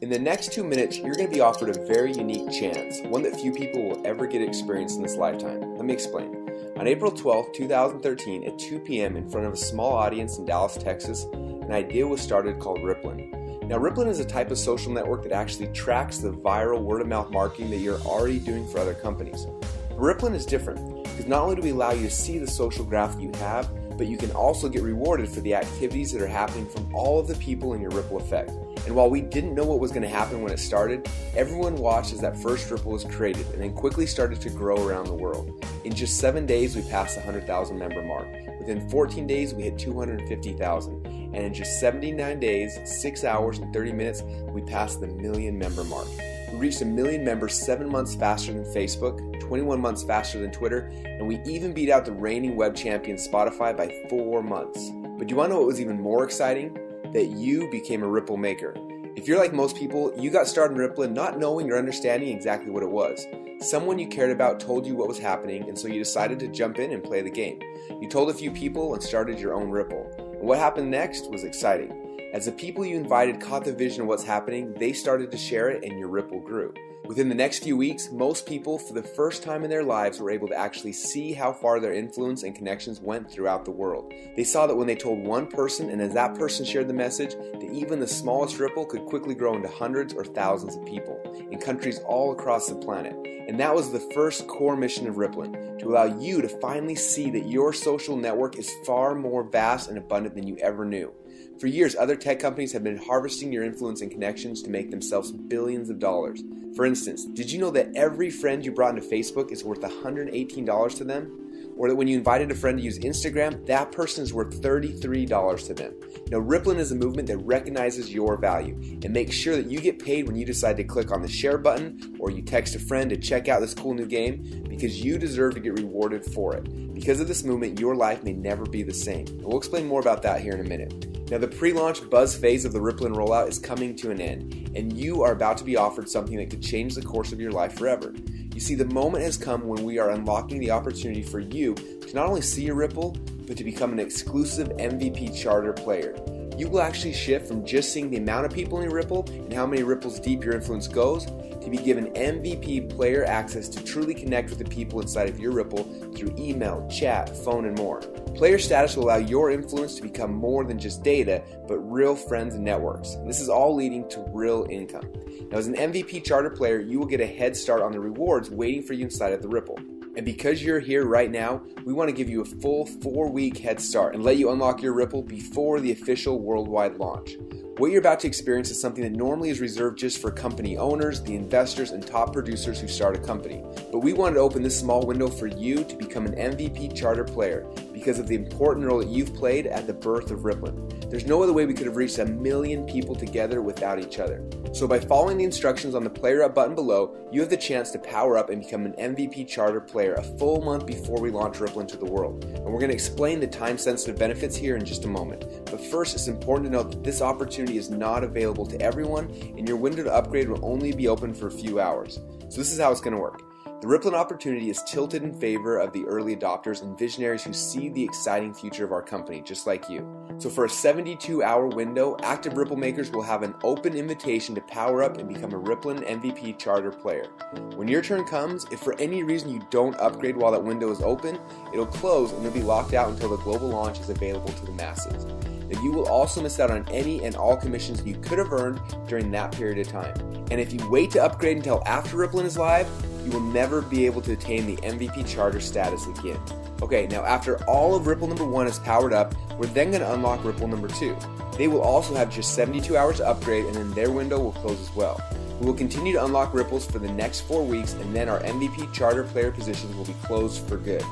In the next 2 minutes, you're going to be offered a very unique chance, one that few people will ever get experienced in this lifetime. Let me explain. On April 12, 2013, at 2 p.m. in front of a small audience in Dallas, Texas, an idea was started called Rippln. Now, Rippln is a type of social network that actually tracks the viral word-of-mouth marketing that you're already doing for other companies. But Rippln is different, because not only do we allow you to see the social graph that you have, but you can also get rewarded for the activities that are happening from all of the people in your ripple effect. And while we didn't know what was going to happen when it started, everyone watched as that first ripple was created and then quickly started to grow around the world. In just 7 days, we passed the 100,000 member mark. Within 14 days, we hit 250,000. And in just 79 days, 6 hours and 30 minutes, we passed the million member mark. We reached 1 million members 7 months faster than Facebook, 21 months faster than Twitter, and we even beat out the reigning web champion Spotify by 4 months. But do you want to know what was even more exciting? That you became a Ripple maker. If you're like most people, you got started in Rippln not knowing or understanding exactly what it was. Someone you cared about told you what was happening, and so you decided to jump in and play the game. You told a few people and started your own Ripple. And what happened next was exciting. As the people you invited caught the vision of what's happening, they started to share it and your Ripple grew. Within the next few weeks, most people, for the first time in their lives, were able to actually see how far their influence and connections went throughout the world. They saw that when they told one person, and as that person shared the message, that even the smallest ripple could quickly grow into hundreds or thousands of people in countries all across the planet. And that was the first core mission of Rippln, to allow you to finally see that your social network is far more vast and abundant than you ever knew. For years, other tech companies have been harvesting your influence and connections to make themselves billions of dollars. For instance, did you know that every friend you brought into Facebook is worth $118 to them? Or that when you invited a friend to use Instagram, that person is worth $33 to them. Now, Rippln is a movement that recognizes your value and makes sure that you get paid when you decide to click on the share button or you text a friend to check out this cool new game, because you deserve to get rewarded for it. Because of this movement, your life may never be the same. And we'll explain more about that here in a minute. Now, the pre-launch buzz phase of the Rippln rollout is coming to an end, and you are about to be offered something that could change the course of your life forever. You see, the moment has come when we are unlocking the opportunity for you to not only see your Ripple, but to become an exclusive MVP charter player. You will actually shift from just seeing the amount of people in your Ripple and how many ripples deep your influence goes, to be given MVP player access to truly connect with the people inside of your Ripple through email, chat, phone, and more. Player status will allow your influence to become more than just data, but real friends and networks. And this is all leading to real income. Now, as an MVP charter player, you will get a head start on the rewards waiting for you inside of the Ripple. And because you're here right now, we want to give you a full 4-week head start and let you unlock your Ripple before the official worldwide launch. What you're about to experience is something that normally is reserved just for company owners, the investors, and top producers who start a company. But we wanted to open this small window for you to become an MVP charter player because of the important role that you've played at the birth of Rippln. There's no other way we could have reached 1 million people together without each other. So by following the instructions on the Player Up button below, you have the chance to power up and become an MVP charter player a full month before we launch Rippln to the world. And we're going to explain the time-sensitive benefits here in just a moment. But first, it's important to note that this opportunity is not available to everyone, and your window to upgrade will only be open for a few hours. So this is how it's going to work. The Rippln opportunity is tilted in favor of the early adopters and visionaries who see the exciting future of our company, just like you. So for a 72-hour window, active Ripple makers will have an open invitation to power up and become a Rippln MVP charter player. When your turn comes, if for any reason you don't upgrade while that window is open, it'll close and you'll be locked out until the global launch is available to the masses. Now, you will also miss out on any and all commissions you could have earned during that period of time. And if you wait to upgrade until after Rippln is live, you will never be able to attain the MVP charter status again. Okay, now after all of Ripple number 1 is powered up, we're then going to unlock Ripple number 2. They will also have just 72 hours to upgrade, and then their window will close as well. We will continue to unlock Ripples for the next 4 weeks, and then our MVP charter player positions will be closed for good.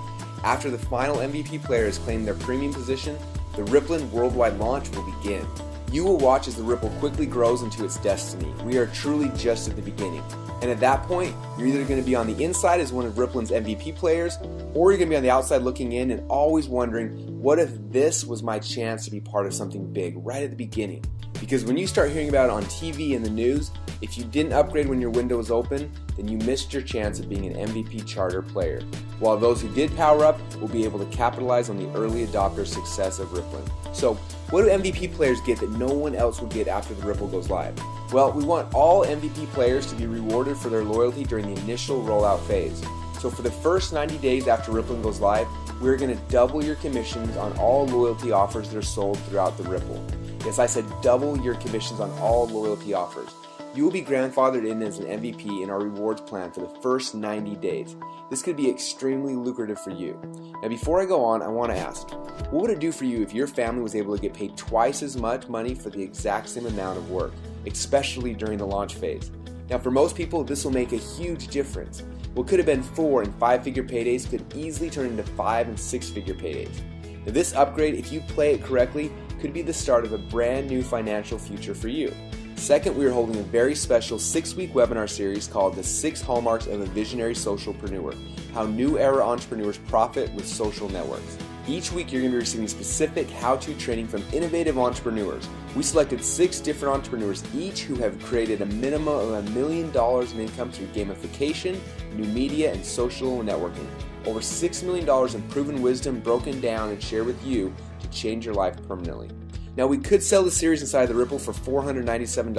After the final MVP player has claimed their premium position, the Rippln worldwide launch will begin. You will watch as the Ripple quickly grows into its destiny. We are truly just at the beginning. And at that point, you're either going to be on the inside as one of Rippln's MVP players, or you're going to be on the outside looking in and always wondering, what if this was my chance to be part of something big right at the beginning? Because when you start hearing about it on TV and the news, if you didn't upgrade when your window was open, then you missed your chance of being an MVP charter player. While those who did power up will be able to capitalize on the early adopter success of Rippln. So What do MVP players get that no one else will get after the Ripple goes live? Well, we want all MVP players to be rewarded for their loyalty during the initial rollout phase. So for the first 90 days after Rippln goes live, we're going to double your commissions on all loyalty offers that are sold throughout the Ripple. Yes, I said double your commissions on all loyalty offers. You will be grandfathered in as an MVP in our rewards plan for the first 90 days. This could be extremely lucrative for you. Now before I go on, I want to ask, what would it do for you if your family was able to get paid twice as much money for the exact same amount of work, especially during the launch phase? Now for most people, this will make a huge difference. What could have been 4- and 5-figure paydays could easily turn into 5- and 6-figure paydays. Now this upgrade, if you play it correctly, could be the start of a brand new financial future for you. Second, we are holding a very special 6-week webinar series called The 6 Hallmarks of a Visionary Socialpreneur, How New Era Entrepreneurs Profit with Social Networks. Each week you're going to be receiving specific how-to training from innovative entrepreneurs. We selected 6 different entrepreneurs, each who have created a minimum of $1 million in income through gamification, new media, and social networking. Over $6 million in proven wisdom broken down and shared with you to change your life permanently. Now we could sell the series inside the Ripple for $497,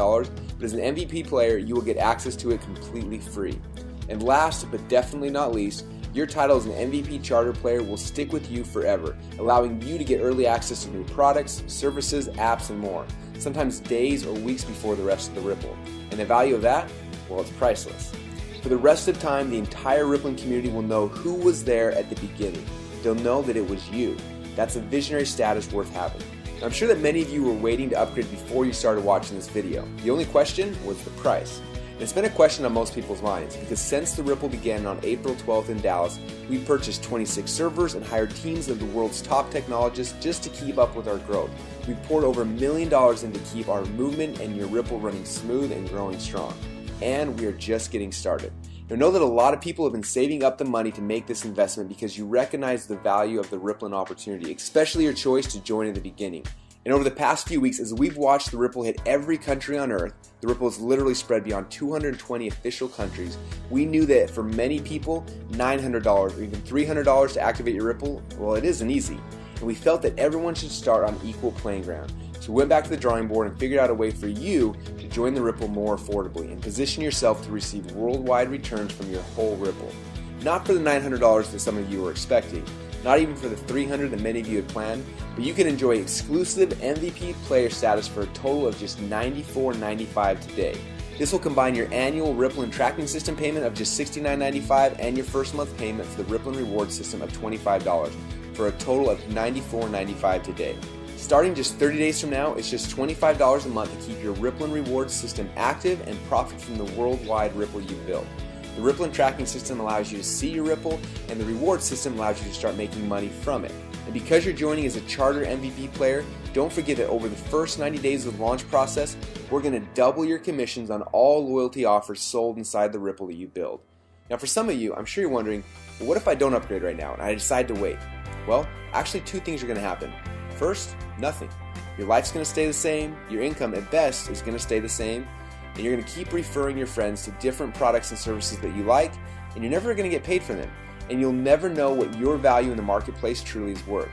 but as an MVP player, you will get access to it completely free. And last but definitely not least, your title as an MVP charter player will stick with you forever, allowing you to get early access to new products, services, apps, and more, sometimes days or weeks before the rest of the Ripple. And the value of that? Well, it's priceless. For the rest of time, the entire Rippln community will know who was there at the beginning. They'll know that it was you. That's a visionary status worth having. I'm sure that many of you were waiting to upgrade before you started watching this video. The only question was the price. And it's been a question on most people's minds because since the Ripple began on April 12th in Dallas, we purchased 26 servers and hired teams of the world's top technologists just to keep up with our growth. We poured over $1 million in to keep our movement and your Ripple running smooth and growing strong. And we are just getting started. Now know that a lot of people have been saving up the money to make this investment because you recognize the value of the Rippln opportunity, especially your choice to join in the beginning. And over the past few weeks, as we've watched the Ripple hit every country on earth, the Ripple has literally spread beyond 220 official countries. We knew that for many people, $900 or even $300 to activate your Ripple, well, it isn't easy. And we felt that everyone should start on equal playing ground. So we went back to the drawing board and figured out a way for you to join the Ripple more affordably and position yourself to receive worldwide returns from your whole Ripple. Not for the $900 that some of you were expecting, not even for the $300 that many of you had planned, but you can enjoy exclusive MVP player status for a total of just $94.95 today. This will combine your annual Rippln tracking system payment of just $69.95 and your first month payment for the Rippln reward system of $25 for a total of $94.95 today. Starting just 30 days from now, it's just $25 a month to keep your Rippln reward system active and profit from the worldwide Ripple you've built. The Rippln tracking system allows you to see your Ripple, and the reward system allows you to start making money from it. And because you're joining as a charter MVP player, don't forget that over the first 90 days of the launch process, we're going to double your commissions on all loyalty offers sold inside the Ripple that you build. Now for some of you, I'm sure you're wondering, well, what if I don't upgrade right now and I decide to wait? Well, actually 2 things are going to happen. First, nothing. Your life's going to stay the same, your income at best is going to stay the same, and you're going to keep referring your friends to different products and services that you like, and you're never going to get paid for them, and you'll never know what your value in the marketplace truly is worth.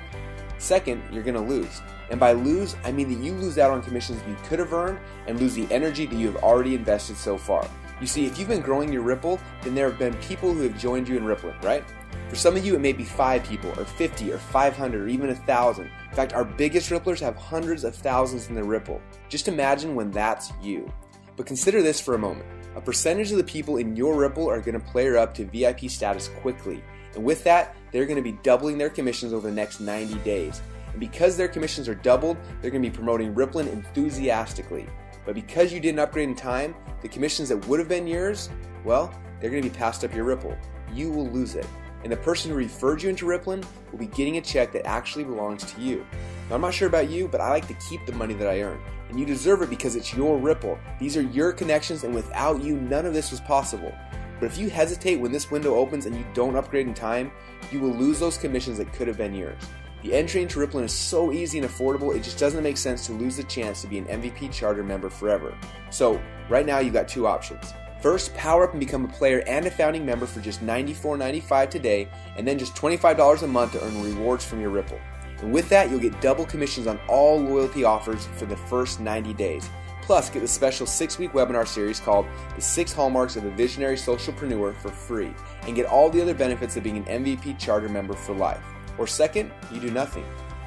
Second, you're going to lose. And by lose, I mean that you lose out on commissions you could have earned and lose the energy that you have already invested so far. You see, if you've been growing your Ripple, then there have been people who have joined you in Rippln, right? For some of you, it may be 5 people, or 50, or 500, or even 1,000. In fact, our biggest Ripplers have hundreds of thousands in their Ripple. Just imagine when that's you. But consider this for a moment. A percentage of the people in your Ripple are going to player up to VIP status quickly. And with that, they're going to be doubling their commissions over the next 90 days. And because their commissions are doubled, they're going to be promoting Rippln enthusiastically. But because you didn't upgrade in time, the commissions that would have been yours, well, they're going to be passed up your Ripple. You will lose it. And the person who referred you into Rippln will be getting a check that actually belongs to you. Now, I'm not sure about you, but I like to keep the money that I earn. And you deserve it because it's your Ripple. These are your connections, and without you, none of this was possible. But if you hesitate when this window opens and you don't upgrade in time, you will lose those commissions that could have been yours. The entry into Rippln is so easy and affordable, it just doesn't make sense to lose the chance to be an MVP charter member forever. So, right now you've got 2 options. First, power up and become a player and a founding member for just $94.95 today, and then just $25 a month to earn rewards from your Ripple. And with that, you'll get double commissions on all loyalty offers for the first 90 days. Plus, get the special 6-week webinar series called The 6 Hallmarks of a Visionary Socialpreneur for free, and get all the other benefits of being an MVP Charter member for life. Or second, you do nothing.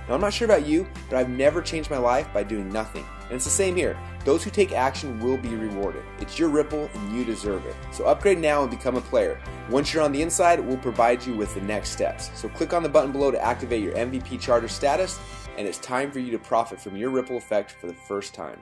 Now, I'm not sure about you, but I've never changed my life by doing nothing. And it's the same here. Those who take action will be rewarded. It's your Ripple and you deserve it. So upgrade now and become a player. Once you're on the inside, we'll provide you with the next steps. So click on the button below to activate your MVP Charter status, and it's time for you to profit from your Ripple effect for the first time.